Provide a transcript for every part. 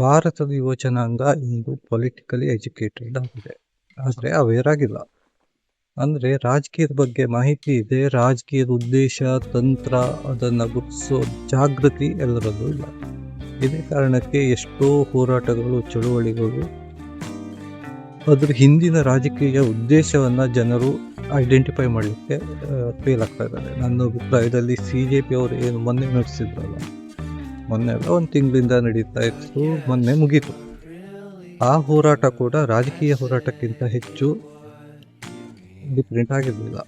ಭಾರತದ ಯುವ ಜನಾಂಗ ಇಂದು ಪೊಲಿಟಿಕಲಿ ಎಜುಕೇಟೆಡ್ ಆಗಿದೆ, ಆದರೆ ಅವೇರ್ ಆಗಿಲ್ಲ. ಅಂದರೆ ರಾಜಕೀಯದ ಬಗ್ಗೆ ಮಾಹಿತಿ ಇದೆ, ರಾಜಕೀಯದ ಉದ್ದೇಶ ತಂತ್ರ ಅದನ್ನು ಗುರುತಿಸೋ ಜಾಗೃತಿ ಎಲ್ಲರಲ್ಲೂ ಇಲ್ಲ. ಇದೇ ಕಾರಣಕ್ಕೆ ಎಷ್ಟೋ ಹೋರಾಟಗಳು ಚಳುವಳಿಗಳು ಅದ್ರ ಹಿಂದಿನ ರಾಜಕೀಯ ಉದ್ದೇಶವನ್ನು ಜನರು ಐಡೆಂಟಿಫೈ ಮಾಡಲಿಕ್ಕೆ ಫೇಲ್ ಆಗ್ತಾ ಇದ್ದಾರೆ. ನನ್ನ ಅಭಿಪ್ರಾಯದಲ್ಲಿ CJP ಅವರು ಏನು ಮೊನ್ನೆ ನಡೆಸಿದ್ರಲ್ಲ, ಮೊನ್ನೆ ಅಲ್ಲ, ಒಂದು ತಿಂಗಳಿಂದ ನಡೀತಾ ಇತ್ತು, ಮೊನ್ನೆ ಮುಗೀತು. ಆ ಹೋರಾಟ ಕೂಡ ರಾಜಕೀಯ ಹೋರಾಟಕ್ಕಿಂತ ಹೆಚ್ಚು ಡಿಫ್ರೆಂಟ್ ಆಗಿರಲಿಲ್ಲ.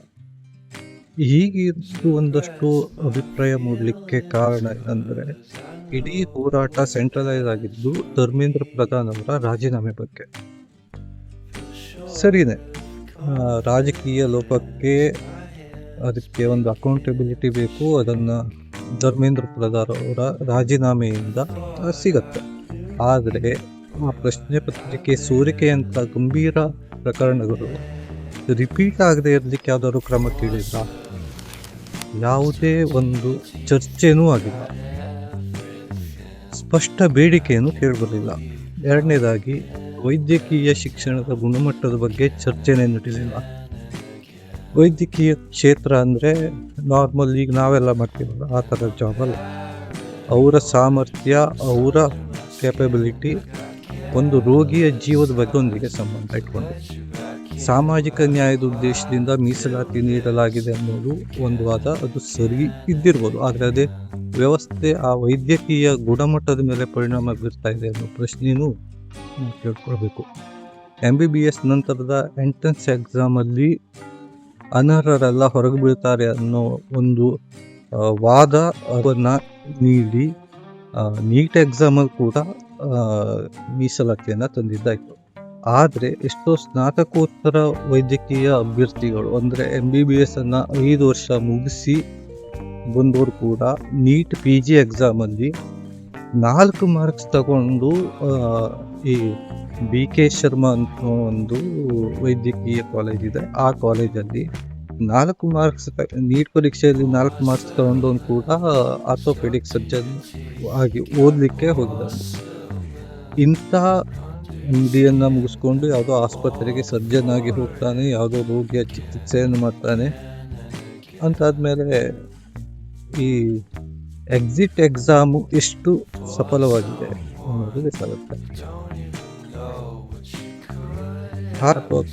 ಹೀಗಿದ್ದು ಒಂದಷ್ಟು ಅಭಿಪ್ರಾಯ ಮೂಡಲಿಕ್ಕೆ ಕಾರಣ ಏನಂದರೆ, ಇಡೀ ಹೋರಾಟ ಸೆಂಟ್ರಲೈಸ್ ಆಗಿದ್ದು ಧರ್ಮೇಂದ್ರ ಪ್ರಧಾನ್ ಅವರ ರಾಜೀನಾಮೆ ಬಗ್ಗೆ. ಸರಿನೇ, ರಾಜಕೀಯ ಲೋಪಕ್ಕೆ ಅದಕ್ಕೆ ಒಂದು ಅಕೌಂಟಬಿಲಿಟಿ ಬೇಕು, ಅದನ್ನು ಧರ್ಮೇಂದ್ರ ಪ್ರಧಾನ್ ಅವರ ರಾಜೀನಾಮೆಯಿಂದ ಸಿಗತ್ತೆ. ಆದರೆ ಆ ಪ್ರಶ್ನೆ ಪತ್ರಿಕೆ ಸೋರಿಕೆಯಂಥ ಗಂಭೀರ ಪ್ರಕರಣಗಳು ರಿಪೀಟ್ ಆಗದೆ ಇರಲಿಕ್ಕೆ ಯಾವುದಾದ್ರು ಕ್ರಮ ಕೇಳಿದ್ರ? ಯಾವುದೇ ಒಂದು ಚರ್ಚೆನೂ ಆಗಿಲ್ಲ, ಸ್ಪಷ್ಟ ಬೇಡಿಕೆಯನ್ನು ಕೇಳಬರಲಿಲ್ಲ. ಎರಡನೇದಾಗಿ, ವೈದ್ಯಕೀಯ ಶಿಕ್ಷಣದ ಗುಣಮಟ್ಟದ ಬಗ್ಗೆ ಚರ್ಚೆನೇ ನಡೀಲಿಲ್ಲ. ವೈದ್ಯಕೀಯ ಕ್ಷೇತ್ರ ಅಂದರೆ ನಾರ್ಮಲ್ ಈಗ ನಾವೆಲ್ಲ ಮಾಡ್ತೀವಲ್ಲ ಆ ಥರ ಜಾಬ್ ಅಲ್ಲ. ಅವರ ಸಾಮರ್ಥ್ಯ, ಅವರ ಕ್ಯಾಪಬಿಲಿಟಿ ಒಂದು ರೋಗಿಯ ಜೀವದ ಬಗ್ಗೆ ಒಂದಿಗೆ ಸಂಬಂಧ ಇಟ್ಕೊಂಡು ಸಾಮಾಜಿಕ ನ್ಯಾಯದ ಉದ್ದೇಶದಿಂದ ಮೀಸಲಾತಿ ನೀಡಲಾಗಿದೆ ಅನ್ನೋದು ಒಂದು ವಾದ, ಅದು ಸರಿ ಇದ್ದಿರ್ಬೋದು. ಆದರೆ ಅದೇ ವ್ಯವಸ್ಥೆ ಆ ವೈದ್ಯಕೀಯ ಗುಣಮಟ್ಟದ ಮೇಲೆ ಪರಿಣಾಮ ಬೀರ್ತಾ ಇದೆ ಅನ್ನೋ ಪ್ರಶ್ನೆಯೂ ಕೇಳ್ಕೊಳ್ಬೇಕು. MBBS ನಂತರದ ಎಂಟ್ರೆನ್ಸ್ ಎಕ್ಸಾಮಲ್ಲಿ ಅನರ್ಹರೆಲ್ಲ ಹೊರಗೆ ಬೀಳ್ತಾರೆ ಅನ್ನೋ ಒಂದು ವಾದ ಅದನ್ನು ನೀಡಿ ನೀಟ್ ಎಕ್ಸಾಮಲ್ಲಿ ಕೂಡ ಮೀಸಲಾತಿಯನ್ನು ತಂದಿದ್ದಾಯಿತು. ಆದರೆ ಎಷ್ಟೋ ಸ್ನಾತಕೋತ್ತರ ವೈದ್ಯಕೀಯ ಅಭ್ಯರ್ಥಿಗಳು, ಅಂದರೆ MBBS ಅನ್ನು 5 ವರ್ಷ ಮುಗಿಸಿ ಬಂದವರು ಕೂಡ ನೀಟ್ PG ಎಕ್ಸಾಮಲ್ಲಿ 4 ಮಾರ್ಕ್ಸ್ ತಗೊಂಡು ಈ BK ಶರ್ಮಾ ಅಂತ ಒಂದು ವೈದ್ಯಕೀಯ ಕಾಲೇಜ್ ಇದೆ, ಆ ಕಾಲೇಜಲ್ಲಿ 4 ಮಾರ್ಕ್ಸ್ ನೀಟ್ ಪರೀಕ್ಷೆಯಲ್ಲಿ 4 ಮಾರ್ಕ್ಸ್ ತಗೊಂಡವನು ಕೂಡ ಆರ್ಥೋಪೆಡಿಕ್ ಸರ್ಜನ್ ಆಗಿ ಓದಲಿಕ್ಕೆ ಹೋಗಿದ್ದಾನೆ. ಇಂಥ MDಯನ್ನು ಮುಗಿಸ್ಕೊಂಡು ಯಾವುದೋ ಆಸ್ಪತ್ರೆಗೆ ಸರ್ಜನ್ ಆಗಿ ಹೋಗ್ತಾನೆ, ಯಾವುದೋ ರೋಗಿಯ ಚಿಕಿತ್ಸೆಯನ್ನು ಮಾಡ್ತಾನೆ ಅಂತಾದ್ಮೇಲೆ ಈ ಎಕ್ಸಿಟ್ ಎಕ್ಸಾಮು ಎಷ್ಟು ಸಫಲವಾಗಿದೆ ಅನ್ನೋದು ಗೊತ್ತಾಗುತ್ತೆ.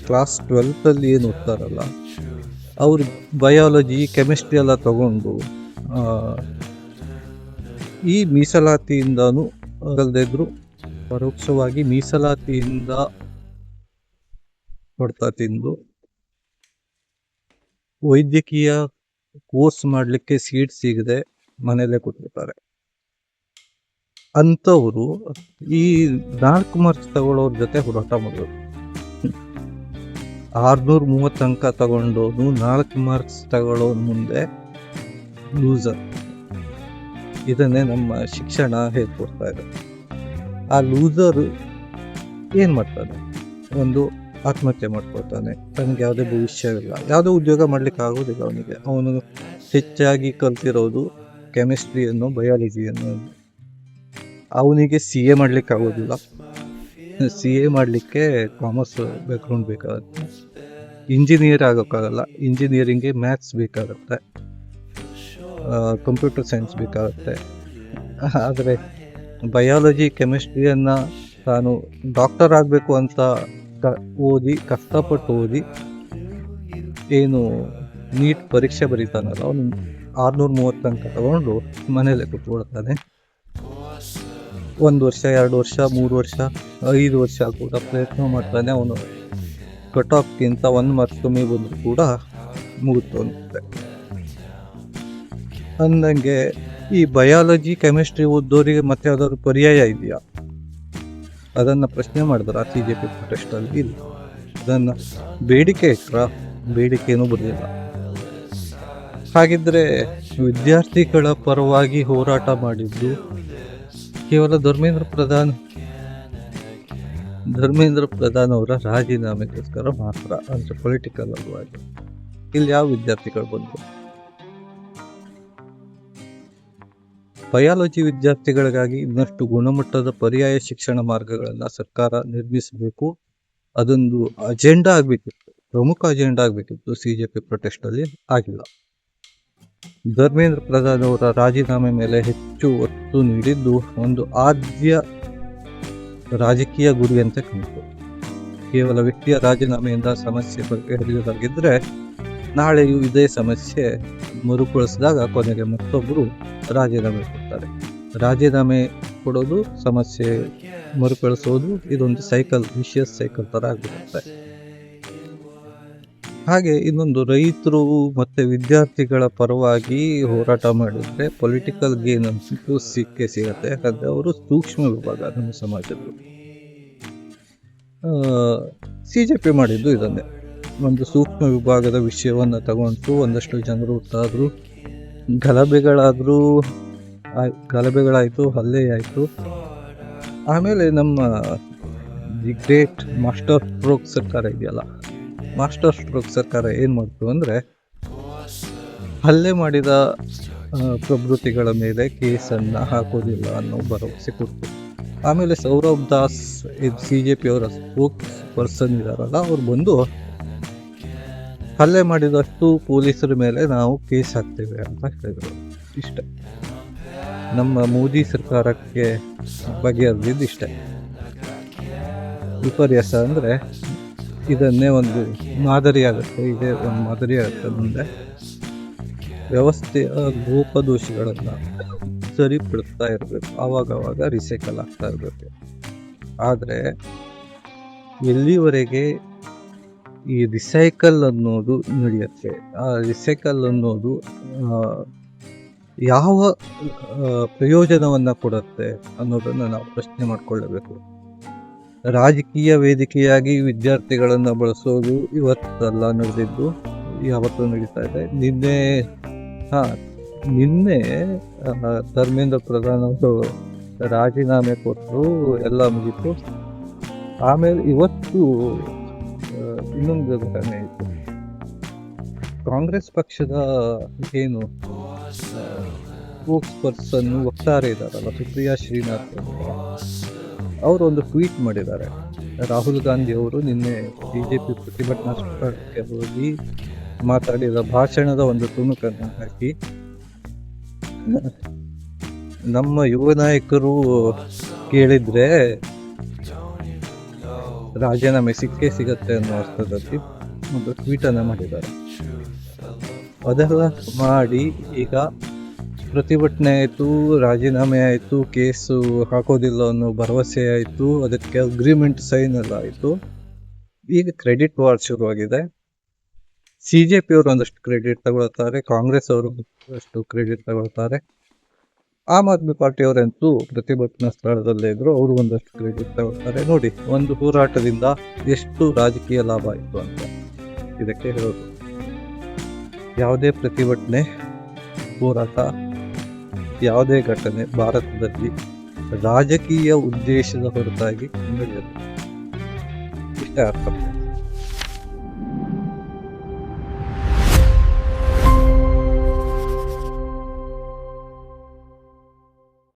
ಕ್ಲಾಸ್ 12 ಏನು ಓದ್ತಾರಲ್ಲ ಅವರು ಬಯಾಲಜಿ ಕೆಮಿಸ್ಟ್ರಿ ಎಲ್ಲ ತಗೊಂಡು ಈ ಮೀಸಲಾತಿಯಿಂದನೂ ಅಲ್ಲದೇ ಇದ್ರು ಪರೋಕ್ಷವಾಗಿ ಮೀಸಲಾತಿಯಿಂದ ಹೊಡ್ತಾ ತಿಂದು ವೈದ್ಯಕೀಯ ಕೋರ್ಸ್ ಮಾಡಲಿಕ್ಕೆ ಸೀಟ್ ಸಿಗದೆ ಮನೆಯಲ್ಲೇ ಕೂತಿರ್ತಾರೆ. ಅಂಥವರು ಈ 4 ಮಾರ್ಕ್ಸ್ ತಗೊಳ್ಳೋರ ಜೊತೆ ಹೋರಾಟ ಮಾಡೋದು. 630 ಅಂಕ ತಗೊಂಡವನು 4 ಮಾರ್ಕ್ಸ್ ತಗೊಳ್ಳೋನ್ ಮುಂದೆ ಲೂಸರ್. ಇದನ್ನೇ ನಮ್ಮ ಶಿಕ್ಷಣ ಹೇಳ್ಕೊಡ್ತಾ ಇದೆ. ಆ ಲೂಸರ್ ಏನು ಮಾಡ್ತಾನೆ? ಒಂದು ಆತ್ಮಹತ್ಯೆ ಮಾಡ್ಕೊಳ್ತಾನೆ. ತನಗೆ ಯಾವುದೇ ಭವಿಷ್ಯವಿಲ್ಲ, ಯಾವುದೇ ಉದ್ಯೋಗ ಮಾಡ್ಲಿಕ್ಕೆ ಆಗೋದಿಲ್ಲ ಅವನಿಗೆ. ಅವನು ಹೆಚ್ಚಾಗಿ ಕಲ್ತಿರೋದು ಕೆಮಿಸ್ಟ್ರಿಯನ್ನು, ಬಯಾಲಜಿಯನ್ನು. ಅವನಿಗೆ CA ಮಾಡ್ಲಿಕ್ಕೆ ಆಗೋದಿಲ್ಲ. CA ಮಾಡಲಿಕ್ಕೆ ಕಾಮರ್ಸ್ ಬ್ಯಾಕ್ಗ್ರೌಂಡ್ ಬೇಕಾಗುತ್ತೆ. ಇಂಜಿನಿಯರ್ ಆಗೋಕ್ಕಾಗಲ್ಲ, ಇಂಜಿನಿಯರಿಂಗ್ಗೆ ಮ್ಯಾಥ್ಸ್ ಬೇಕಾಗುತ್ತೆ, ಕಂಪ್ಯೂಟರ್ ಸೈನ್ಸ್ ಬೇಕಾಗುತ್ತೆ. ಆದರೆ ಬಯಾಲಜಿ ಕೆಮಿಸ್ಟ್ರಿಯನ್ನು ತಾನು ಡಾಕ್ಟರ್ ಆಗಬೇಕು ಅಂತ ಓದಿ, ಕಷ್ಟಪಟ್ಟು ಓದಿ ಏನು ನೀಟ್ ಪರೀಕ್ಷೆ ಬರೀತಾನಲ್ಲ, ಅವನು 630 ಅಂಕ ತಗೊಂಡು ಮನೇಲೆ ಕೂತ್ಕೊಳ್ತಾನೆ. 1 ವರ್ಷ, 2 ವರ್ಷ, 3 ವರ್ಷ, 5 ವರ್ಷ ಕೂಡ ಪ್ರಯತ್ನ ಮಾಡ್ತಾನೆ. ಅವನು ಕಟ್ ಆಫ್ಗಿಂತ 1 ಮಾರ್ಕ್ಸ್ ಕಮ್ಮಿ ಬಂದರೂ ಕೂಡ ಮುಗಿತು ಅನ್ನುತ್ತೆ. ಅಂದಂಗೆ ಈ ಬಯಾಲಜಿ ಕೆಮಿಸ್ಟ್ರಿ ಓದೋರಿಗೆ ಮತ್ತೆ ಯಾವ್ದಾದ್ರು ಪರ್ಯಾಯ ಇದೆಯಾ? ಅದನ್ನು ಪ್ರಶ್ನೆ ಮಾಡಿದ್ರ CJP ಪ್ರೊಟೆಸ್ಟಲ್ಲಿ? ಇಲ್ಲ. ಅದನ್ನು ಬೇಡಿಕೆ ಇಟ್ಟರ? ಬೇಡಿಕೆನೂ ಬರಲಿಲ್ಲ. ಹಾಗಿದ್ರೆ ವಿದ್ಯಾರ್ಥಿಗಳ ಪರವಾಗಿ ಹೋರಾಟ ಮಾಡಿದ್ದು ಕೇವಲ ಧರ್ಮೇಂದ್ರ ಪ್ರಧಾನ್ ಅವರ ರಾಜೀನಾಮೆಗೋಸ್ಕರ ಮಾತ್ರ, ಅಂದರೆ ಪೊಲಿಟಿಕಲ್ ಅಲ್ವಾಗಿ. ಇಲ್ಲಿ ಯಾವ ವಿದ್ಯಾರ್ಥಿಗಳು ಬಂದರು? ಬಯಾಲಜಿ ವಿದ್ಯಾರ್ಥಿಗಳಿಗಾಗಿ ಇನ್ನಷ್ಟು ಗುಣಮಟ್ಟದ ಪರ್ಯಾಯ ಶಿಕ್ಷಣ ಮಾರ್ಗಗಳನ್ನು ಸರ್ಕಾರ ನಿರ್ಮಿಸಬೇಕು. ಅದೊಂದು ಅಜೆಂಡಾ ಆಗಬೇಕಿತ್ತು, ಪ್ರಮುಖ ಅಜೆಂಡಾ ಆಗಬೇಕಿತ್ತು. CJP ಪ್ರೊಟೆಸ್ಟಲ್ಲಿ ಆಗಿಲ್ಲ. ಧರ್ಮೇಂದ್ರ ಪ್ರಧಾನ್ ಅವರ ರಾಜೀನಾಮೆ ಮೇಲೆ ಹೆಚ್ಚು ಒತ್ತು ನೀಡಿದ್ದು ಒಂದು ಆದ್ಯ ರಾಜಕೀಯ ಗುರಿಯಂತೆ ಕಾಣಿತು. ಕೇವಲ ವ್ಯಕ್ತಿಯ ರಾಜೀನಾಮೆಯಿಂದ ಸಮಸ್ಯೆ ಬಗೆಹರಿಯುವುದಾಗಿದ್ದರೆ ನಾಳೆಯೂ ಇದೇ ಸಮಸ್ಯೆ ಮರುಕಳಿಸಿದಾಗ ಕೊನೆಗೆ ಮತ್ತೊಬ್ಬರು ರಾಜೀನಾಮೆ ಕೊಡ್ತಾರೆ. ರಾಜೀನಾಮೆ ಕೊಡೋದು, ಸಮಸ್ಯೆ ಮರುಕಳಿಸೋದು, ಇದೊಂದು ಸೈಕಲ್, ವಿಷಿಯಸ್ ಸೈಕಲ್ ಥರ ಆಗಿರುತ್ತೆ. ಹಾಗೆ ಇನ್ನೊಂದು, ರೈತರು ಮತ್ತು ವಿದ್ಯಾರ್ಥಿಗಳ ಪರವಾಗಿ ಹೋರಾಟ ಮಾಡಿದರೆ ಪೊಲಿಟಿಕಲ್ ಗೇನ್ ಅಂತೂ ಸಿಕ್ಕೇ ಸಿಗತ್ತೆ. ಯಾಕಂದರೆ ಅವರು ಸೂಕ್ಷ್ಮ ವಿಭಾಗ ನಮ್ಮ ಸಮಾಜದ್ದು. CJP ಮಾಡಿದ್ದು ಇದನ್ನೇ, ಒಂದು ಸೂಕ್ಷ್ಮ ವಿಭಾಗದ ವಿಷಯವನ್ನು ತಗೊಂಡು ಒಂದಷ್ಟು ಜನರು ಹೊತ್ತಾದರು, ಗಲಭೆಗಳಾಯಿತು, ಹಲ್ಲೆ ಆಯಿತು. ಆಮೇಲೆ ನಮ್ಮ ದಿ ಗ್ರೇಟ್ ಮಾಸ್ಟರ್ ಸ್ಟ್ರೋಕ್ ಸರ್ಕಾರ ಇದೆಯಲ್ಲ, ಮಾಸ್ಟರ್ ಸ್ಟ್ರೋಕ್ ಸರ್ಕಾರ ಏನು ಮಾಡ್ತು ಅಂದರೆ, ಹಲ್ಲೆ ಮಾಡಿದ ಪ್ರಭೃತಿಗಳ ಮೇಲೆ ಕೇಸನ್ನು ಹಾಕೋದಿಲ್ಲ ಅನ್ನೋ ಭರವಸೆ ಕೊಡ್ತು. ಆಮೇಲೆ ಸೌರಭ್ ದಾಸ್, CJP ಅವರ ಸ್ಪೋಕ್ಸ್ ಪರ್ಸನ್ ಇದ್ದಾರಲ್ಲ, ಅವ್ರು ಬಂದು ಹಲ್ಲೆ ಮಾಡಿದಷ್ಟು ಪೊಲೀಸರ ಮೇಲೆ ನಾವು ಕೇಸ್ ಹಾಕ್ತೇವೆ ಅಂತ ಹೇಳಿದರು. ಇಷ್ಟೇ ನಮ್ಮ ಮೋದಿ ಸರ್ಕಾರಕ್ಕೆ ಬಗೆಹರಿದಿದ್ದು. ಇಷ್ಟೇ ವಿಪರ್ಯಾಸ ಅಂದರೆ ಇದನ್ನೇ ಒಂದು ಮಾದರಿ ಆಗುತ್ತೆ, ಇದೇ ಒಂದು ಮಾದರಿ ಆಗುತ್ತೆ. ಮುಂದೆ ವ್ಯವಸ್ಥೆಯ ಲೋಪದೋಷಗಳನ್ನು ಸರಿಪಡಿಸ್ತಾ ಇರಬೇಕು, ಆವಾಗವಾಗ ರಿಸೈಕಲ್ ಆಗ್ತಾ ಇರಬೇಕು. ಆದರೆ ಎಲ್ಲಿವರೆಗೆ ಈ ರಿಸೈಕಲ್ ಅನ್ನೋದು ನಡೆಯುತ್ತೆ, ಆ ರಿಸೈಕಲ್ ಅನ್ನೋದು ಯಾವ ಪ್ರಯೋಜನವನ್ನು ಕೊಡುತ್ತೆ ಅನ್ನೋದನ್ನು ನಾವು ಪ್ರಶ್ನೆ ಮಾಡಿಕೊಳ್ಳಬೇಕು. ರಾಜಕೀಯ ವೇದಿಕೆಯಾಗಿ ವಿದ್ಯಾರ್ಥಿಗಳನ್ನು ಬಳಸೋದು ಇವತ್ತಲ್ಲ ನಡೆದಿದ್ದು, ಯಾವತ್ತೂ ನಡೀತಾ ಇದೆ. ನಿನ್ನೆ ಧರ್ಮೇಂದ್ರ ಪ್ರಧಾನ್ ಅವರು ರಾಜೀನಾಮೆ ಕೊಟ್ಟರು, ಎಲ್ಲ ಮುಗಿತು. ಆಮೇಲೆ ಇವತ್ತು ಇನ್ನೊಂದು ಘಟನೆ ಇತ್ತು. ಕಾಂಗ್ರೆಸ್ ಪಕ್ಷದ ಏನು ಸ್ಪೋಕ್ಸ್ ಪರ್ಸನ್, ವಕ್ತಾರೆ ಇದ್ದಾರಲ್ಲ, ಸುಪ್ರಿಯಾ ಶ್ರೀನಾಥ್ ಅವರು ಒಂದು ಟ್ವೀಟ್ ಮಾಡಿದ್ದಾರೆ. ರಾಹುಲ್ ಗಾಂಧಿ ಅವರು ನಿನ್ನೆ BJP ಪ್ರತಿಭಟನಾ ಸ್ಥಳಕ್ಕೆ ಹೋಗಿ ಮಾತಾಡಿದ ಭಾಷಣದ ಒಂದು ತುಣುಕನ್ನು ಹಾಕಿ, ನಮ್ಮ ಯುವ ನಾಯಕರು ಕೇಳಿದ್ರೆ ರಾಜೀನಾಮೆ ಸಿಕ್ಕೇ ಸಿಗತ್ತೆ ಅನ್ನೋ ಅರ್ಥದಲ್ಲಿ ಒಂದು ಟ್ವೀಟನ್ನು ಮಾಡಿದ್ದಾರೆ. ಅದೆಲ್ಲ ಮಾಡಿ ಈಗ ಪ್ರತಿಭಟನೆ ಆಯಿತು, ರಾಜೀನಾಮೆ ಆಯಿತು, ಕೇಸು ಹಾಕೋದಿಲ್ಲ ಅನ್ನೋ ಭರವಸೆ ಆಯಿತು, ಅದಕ್ಕೆ ಅಗ್ರಿಮೆಂಟ್ ಸೈನ್ ಎಲ್ಲ ಆಯಿತು. ಈಗ ಕ್ರೆಡಿಟ್ ವಾರ್ ಶುರುವಾಗಿದೆ. CJP ಅವರು ಒಂದಷ್ಟು ಕ್ರೆಡಿಟ್ ತಗೊಳ್ತಾರೆ, ಕಾಂಗ್ರೆಸ್ ಅವರು ಒಂದಷ್ಟು ಕ್ರೆಡಿಟ್ ತಗೊಳ್ತಾರೆ. ಆಮ್ ಆದ್ಮಿ ಪಾರ್ಟಿಯವರಂತೂ ಪ್ರತಿಭಟನಾ ಸ್ಥಳದಲ್ಲೇ ಇದ್ರು, ಅವರು ಒಂದಷ್ಟು ಕ್ರೆಡಿಟ್ ತಗೊಳ್ತಾರೆ. ನೋಡಿ, ಒಂದು ಹೋರಾಟದಿಂದ ಎಷ್ಟು ರಾಜಕೀಯ ಲಾಭ ಆಯಿತು ಅಂತ ಇದಕ್ಕೆ ಹೇಳೋದು. ಯಾವುದೇ ಪ್ರತಿಭಟನೆ, ಹೋರಾಟ, ಯಾವುದೇ ಘಟನೆ ಭಾರತದಲ್ಲಿ ರಾಜಕೀಯ ಉದ್ದೇಶದ ಹೊರತಾಗಿ ನಡೆಯುತ್ತೆ. ಇಷ್ಟೇ ಅರ್ಥ.